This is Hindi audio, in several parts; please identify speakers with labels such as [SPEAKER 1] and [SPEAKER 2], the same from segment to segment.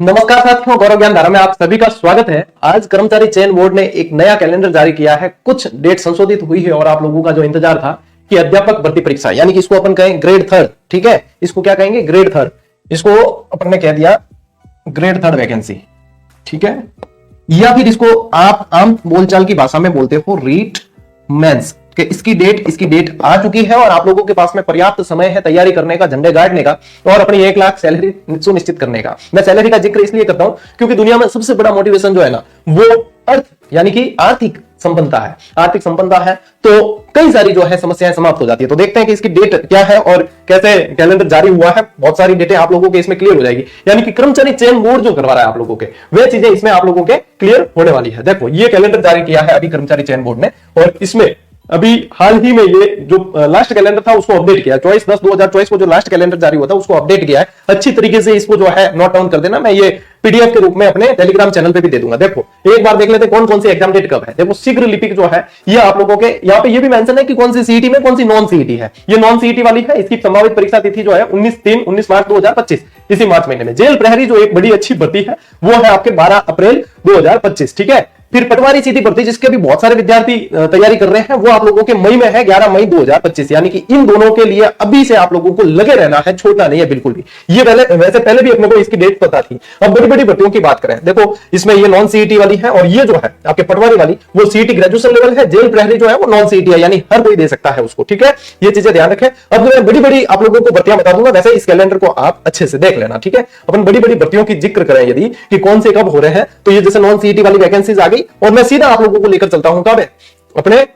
[SPEAKER 1] नमस्कार साथियों, गौरव ज्ञान धारा में आप सभी का स्वागत है। आज कर्मचारी चयन बोर्ड ने एक नया कैलेंडर जारी किया है। कुछ डेट संशोधित हुई है और आप लोगों का जो इंतजार था कि अध्यापक भर्ती परीक्षा, यानी कि इसको अपन कहें ग्रेड थर्ड, ठीक है, इसको क्या कहेंगे, ग्रेड थर्ड, इसको अपन ने कह दिया ग्रेड थर्ड वैकेंसी, ठीक है, या फिर इसको आप आम बोलचाल की भाषा में बोलते हो रीट मेंस। कि इसकी डेट आ चुकी है और आप लोगों के पास में पर्याप्त समय है तैयारी करने का, झंडे गाड़ने का और अपनी 1 लाख सैलरी सुनिश्चित करने का। मैं सैलरी का जिक्र इसलिए करता हूं क्योंकि दुनिया में सबसे बड़ा मोटिवेशन जो है ना, वो अर्थ यानी कि आर्थिक संपन्नता है। आर्थिक संपन्नता है तो कई सारी जो है समस्याएं समाप्त हो जाती है। तो देखते हैं कि इसकी डेट क्या है और कैसे कैलेंडर जारी हुआ है। बहुत सारी डेटें आप लोगों के इसमें क्लियर हो जाएगी, यानी कि कर्मचारी चयन बोर्ड जो करवा रहा है आप लोगों के, वे चीजें इसमें आप लोगों के क्लियर होने वाली है। देखो, ये कैलेंडर जारी किया है अभी कर्मचारी चयन बोर्ड ने और इसमें अभी हाल ही में ये जो लास्ट कैलेंडर था उसको अपडेट किया। 24/10/2024 को जो लास्ट कैलेंडर जारी हुआ था उसको अपडेट किया है। अच्छी तरीके से इसको जो है नोट डाउन कर देना। मैं ये पीडीएफ के रूप में अपने टेलीग्राम चैनल पे भी दे दूंगा। देखो, एक बार देख लेते कौन कौन सी एग्जाम डेट कब है। देखो, शीघ्र लिपिक जो है ये आप लोगों के यहाँ पे ये भी मेंशन है कि कौन सी सीईटी में कौन सी नॉन सीईटी है। ये नॉन सीईटी वाली है। इसकी संभावित परीक्षा तिथि जो है 19 मार्च 2025, इसी मार्च महीने में। जेल प्रहरी जो एक बड़ी अच्छी भर्ती है वो है आपके 12 अप्रैल 2025, ठीक है। फिर पटवारी सीधी भर्ती जिसके भी बहुत सारे विद्यार्थी तैयारी कर रहे हैं वो आप लोगों के मई में है, 11 मई 2025, यानी कि इन दोनों के लिए अभी से आप लोगों को लगे रहना है, छोड़ना नहीं है बिल्कुल भी। ये वैसे पहले भी अपने को इसकी डेट पता थी। अब बड़ी बड़ी भर्तियों की बात करें, देखो इसमें ये नॉन सीईटी वाली है और ये जो है आपके पटवारी वाली वो सीईटी ग्रेजुएशन लेवल है। जेल प्रहरी जो है वो नॉन सीईटी है, यानी हर कोई दे सकता है उसको, ठीक है। ये चीजें ध्यान रखें। अब मैं बड़ी बड़ी आप लोगों को भर्तियां बता दूंगा, वैसे इस कैलेंडर को आप अच्छे से देख लेना, ठीक है। अपन बड़ी बड़ी भर्तियों की जिक्र करें यदि कि कौन से कब हो रहे हैं, तो ये जैसे नॉन सीईटी वाली वैकेंसीज आ गई और मैं सीधा आप लोगों को लेकर चलता हूं कब है, अपने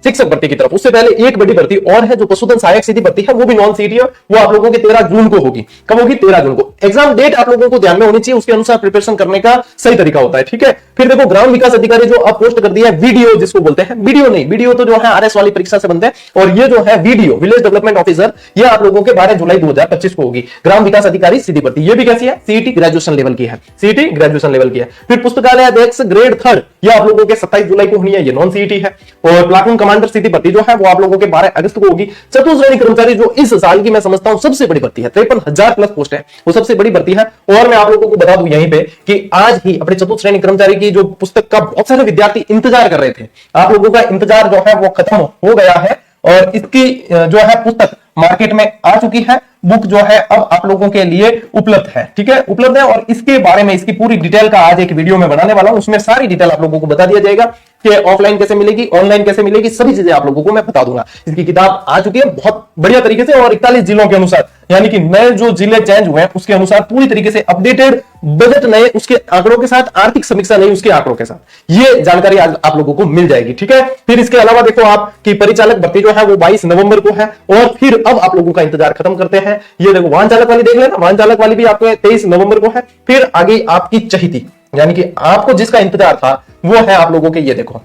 [SPEAKER 1] शिक्षक भर्ती की तरफ। उससे पहले एक बड़ी भर्ती और है जो पशुधन सहायक सीधी भर्ती है, वो भी नॉन सीईटी है। वो आप लोगों की 13 जून को होगी। कब होगी? 13 जून को। एग्जाम डेट आप लोगों को ध्यान में होनी चाहिए, उसके अनुसार प्रिपरेशन करने का सही तरीका होता है, ठीक है। फिर देखो, ग्राम विकास अधिकारी जो अब पोस्ट कर दिया है वीडियो, जिसको बोलते हैं वीडियो नहीं, वीडियो तो जो है आरएस वाली परीक्षा से बनते हैं, और ये जो है वीडियो विलेज डेवलपमेंट ऑफिसर, ये आप लोगों के 12 जुलाई 2025 को होगी। ग्राम विकास अधिकारी सीधी भर्ती, ये भी कैसी है? सीईटी ग्रेजुएशन लेवल की है। सीईटी ग्रेजुएशन लेवल की है। फिर पुस्तकालय अध्यक्ष ग्रेड थर्ड, ये आप लोगों के 27 जुलाई को होनी है, ये नॉन सीईटी है। और प्लाटून कमांडर सीधी भर्ती जो है वो आप लोगों के 12 अगस्त को होगी। चतुर्श्रेणी कर्मचारी जो इस साल की मैं समझता हूं सबसे बड़ी भर्ती है, 53,000 प्लस पोस्ट है, वो सबसे बड़ी भर्ती है। और मैं आप लोगों को बता दूं यहीं पे कि आज ही अपने चतुर्श्रेणी कर्मचारी की जो पुस्तक का बहुत सारे विद्यार्थी इंतजार कर रहे थे, आप लोगों का इंतजार जो है वो खत्म हो गया है और इसकी जो है पुस्तक मार्केट में आ चुकी है। बुक जो है अब आप लोगों के लिए उपलब्ध है, ठीक है, उपलब्ध है। और इसके बारे में इसकी पूरी डिटेल का आज एक वीडियो में बनाने वाला हूं, उसमें सारी डिटेल आप लोगों को बता दिया जाएगा कि ऑफलाइन कैसे मिलेगी, ऑनलाइन कैसे मिलेगी, सभी चीजें आप लोगों को मैं बता दूंगा। इसकी किताब आ चुकी है बहुत बढ़िया तरीके से और 41 जिलों के अनुसार, यानी कि नए जो जिले चेंज हुए हैं उसके अनुसार पूरी तरीके से अपडेटेड बजट नए उसके आंकड़ों के साथ, आर्थिक समीक्षा नहीं उसके आंकड़ों के साथ, ये जानकारी आज आप लोगों को मिल जाएगी, ठीक है। फिर इसके अलावा देखो आपकी परिचालक भर्ती जो है वो 22 नवंबर को है। और फिर अब आप लोगों का इंतजार खत्म करते हैं, ये देखो वाहन चालक वाली देख लेना, वाहन चालक वाली भी आपको 23 नवंबर को है। फिर आगे आपकी चहिती, यानी कि आपको जिसका इंतजार था वो है आप लोगों के, ये देखो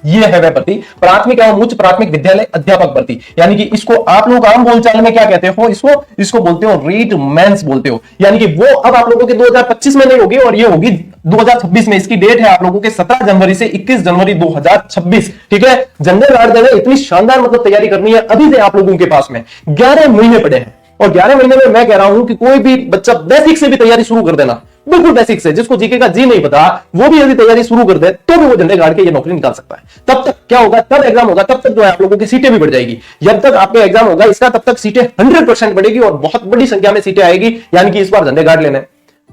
[SPEAKER 1] ये है वह भर्ती, प्राथमिक एवं उच्च प्राथमिक विद्यालय अध्यापक भर्ती, यानी कि इसको आप लोग आम बोलचाल में क्या कहते हो, इसको बोलते हो रीट मेंस बोलते हो। यानी कि वो अब आप लोगों के 2025 में नहीं होगी और ये होगी 2026 में। इसकी डेट है आप लोगों के 17 जनवरी से 21 जनवरी 2026, ठीक है। झंडे गाड़ देने, इतनी शानदार मतलब तैयारी करनी है अभी से आप लोगों के पास में। 11 महीने पड़े हैं और 11 महीने में मैं कह रहा हूं कि कोई भी बच्चा बेसिक से भी तैयारी शुरू कर देना, बिल्कुल बेसिक से, जिसको जीके का जी नहीं पता वो भी यदि तैयारी शुरू कर दे तो भी वो झंडे गाड़ के ये नौकरी निकाल सकता है। तब तक क्या होगा, तब एग्जाम होगा, तब तक जो है आप लोगों की सीटें भी बढ़ जाएगी। जब तक आपका एग्जाम होगा इसका तब तक सीटें 100% बढ़ेगी और बहुत बड़ी संख्या में सीटें आएगी, यानी कि इस बार झंडे गाड़ लेने।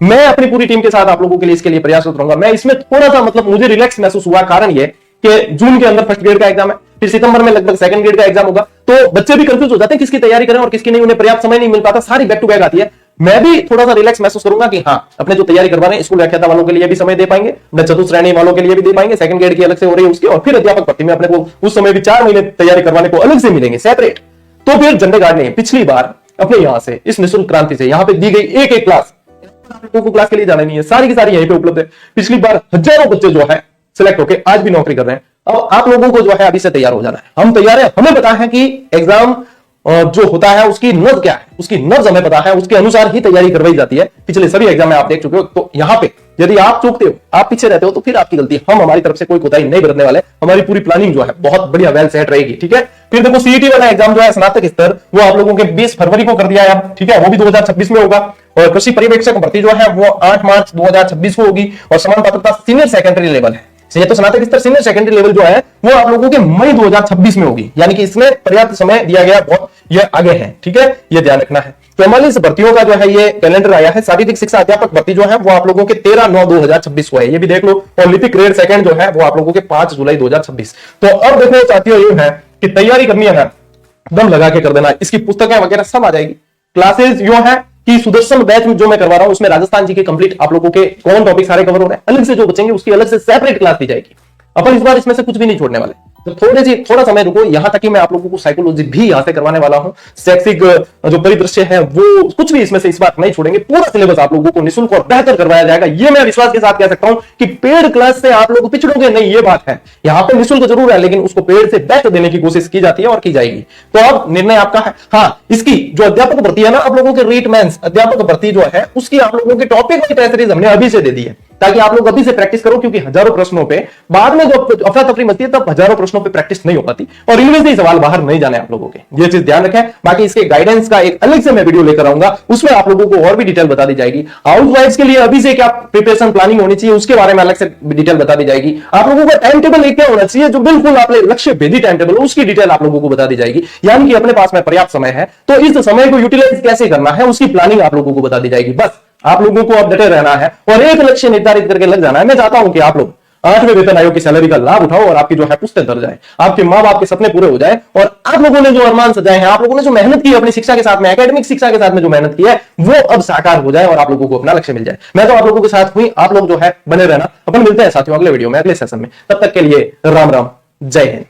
[SPEAKER 1] मैं अपनी पूरी टीम के साथ आप लोगों के लिए इसके लिए प्रयासरत रहूंगा। मैं इसमें थोड़ा सा मतलब मुझे रिलैक्स महसूस हुआ, कारण ये कि जून के अंदर फर्स्ट ग्रेड का एग्जाम है, फिर सितंबर में लगभग सेकंड ग्रेड का एग्जाम होगा, तो बच्चे भी कंफ्यूज हो जाते हैं किसकी तैयारी करें और किसकी नहीं, उन्हें पर्याप्त समय नहीं मिल पाता, सारी बैक टू बैक आती है। मैं भी थोड़ा सा रिलैक्स महसूस करूंगा कि हाँ, अपने जो तैयारी करवा रहे हैं स्कूल व्याख्याता वालों के लिए भी समय दे पाएंगे, अपने चतुर्श्रेणी वालों के लिए भी दे पाएंगे, सेकंड ग्रेड की अलग से हो रही है उसकी, और फिर अध्यापक भर्ती में अपने को उस समय भी 4 महीने तैयारी करवाने को अलग से मिलेंगे सेपरेट। तो फिर झंडे गाड़ने पिछली बार अपने यहां से इस निःशुल्क क्रांति से यहां पे दी गई एक क्लास, को क्लास के लिए जाना नहीं है, सारी की सारी यहीं पे उपलब्ध है। पिछली बार हजारों बच्चे जो है सिलेक्ट होकर आज भी नौकरी कर रहे हैं। अब आप लोगों को जो है अभी से तैयार हो जाना है। हम तैयार हैं, हमें पता है कि एग्जाम जो होता है उसकी नब्ज क्या है, उसकी नब्ज हमें पता है, उसके अनुसार ही तैयारी करवाई जाती है। पिछले सभी एग्जाम में आप देख चुके हो। तो यहां पे यदि आप चूकते हो, आप पीछे रहते हो, तो फिर आपकी गलती। हम हमारी तरफ से कोई कोताही नहीं बरतने वाले, हमारी पूरी प्लानिंग जो है बहुत बढ़िया वेल सेट रहेगी, ठीक है। फिर देखो सीईटी वाला एग्जाम जो है स्नातक स्तर, वो आप लोगों के 20 फरवरी को कर दिया है, ठीक है, वो भी 2026 में होगा। और कृषि पर्यवेक्षक भर्ती जो है वो 8 मार्च 2026 को होगी। और समान पात्रता सीनियर सेकेंडरी लेवल है, ये तो स्नातक स्तर सीनियर सेकेंडरी लेवल जो है वो आप लोगों के मई 2026 में होगी, यानी कि इसमें पर्याप्त समय दिया गया, बहुत ये आगे है, ठीक है, ये ध्यान रखना है। 44 भर्तियों का जो है ये कैलेंडर आया है। शारीरिक शिक्षा अध्यापक भर्ती जो है वो आप लोगों के 13/9/2026 को है, ये भी देख लो। और लिपिक ग्रेड सेकंड जो है वो आप लोगों के 5 जुलाई 2026। तो अब देखो साथियों, ये है कि तैयारी करनी है ना, दम लगा के कर देना। इसकी पुस्तकें वगैरह सब आ जाएगी। क्लासेस जो है कि सुदर्शन बैच में जो मैं करवा रहा हूं उसमें राजस्थान जी के कंप्लीट आप लोगों के कॉमन टॉपिक सारे कवर हो रहे हैं। अलग से जो बचेंगे उसकी अलग से सेपरेट क्लास दी जाएगी। अपन इस बार इसमें से कुछ भी नहीं छोड़ने वाले। तो थोड़ा समय रुको, यहां तक कि मैं आप लोगों को साइकोलॉजी भी यहां से करवाने वाला हूं। शैक्षिक जो परिदृश्य है वो कुछ भी इसमें से इस बार नहीं छोड़ेंगे। पूरा सिलेबस आप लोगों को निःशुल्क और बेहतर करवाया जाएगा, ये मैं विश्वास के साथ कह सकता हूं कि पेड क्लास से आप लोग पिछड़ोगे नहीं, ये बात है। यहां पर निःशुल्क जरूर है, लेकिन उसको पेड से बेस्ट देने की कोशिश की जाती है और की जाएगी। तो अब निर्णय आपका है। हाँ, इसकी जो अध्यापक भर्ती है ना, आप लोगों के रीट मेंस अध्यापक भर्ती जो है उसकी आप लोगों के टॉपिक वाली टेस्ट सीरीज हमने अभी से दे दी है, ताकि आप लोग अभी से प्रैक्टिस करो। क्योंकि हजारों प्रश्नों पे बाद में जो अफरा तफरी मचती है तब हजारों प्रश्नों पे प्रैक्टिस नहीं हो पाती और इनमें से सवाल बाहर नहीं जाने आप लोगों के, ये चीज ध्यान रखें। बाकी इसके गाइडेंस का एक अलग से मैं वीडियो लेकर आऊंगा, उसमें आप लोगों को और भी डिटेल बता दी जाएगी। हाउसवाइफ्स के लिए अभी से क्या प्रिपरेशन प्लानिंग होनी चाहिए उसके बारे में अलग से डिटेल बता दी जाएगी। आप लोगों का टाइम टेबल एक क्या होना चाहिए जो बिल्कुल आपने लक्ष्य भेदी टाइम टेबल, उसकी डिटेल आप लोगों को बता दी जाएगी। यानी कि अपने पास में पर्याप्त समय है तो इस समय को यूटिलाइज कैसे करना है उसकी प्लानिंग आप लोगों को बता दी जाएगी। बस आप लोगों को अब डटे रहना है और एक लक्ष्य निर्धारित करके लग जाना है। मैं चाहता हूं कि आप लोग 8वें वेतन आयोग की सैलरी का लाभ उठाओ और आपकी जो है पुश्ते दर जाए, आपके मां बाप के सपने पूरे हो जाए और आप लोगों ने जो अरमान सजाए हैं, आप लोगों ने जो मेहनत की अपनी शिक्षा के साथ में, एकेडमिक शिक्षा के साथ में जो मेहनत की है वो अब साकार हो जाए और आप लोगों को अपना लक्ष्य मिल जाए। मैं तो आप लोगों के साथ हुई, आप लोग जो है बने रहना। अपन मिलते हैं साथियों अगले वीडियो में, अगले सेशन में। तब तक के लिए राम राम, जय हिंद।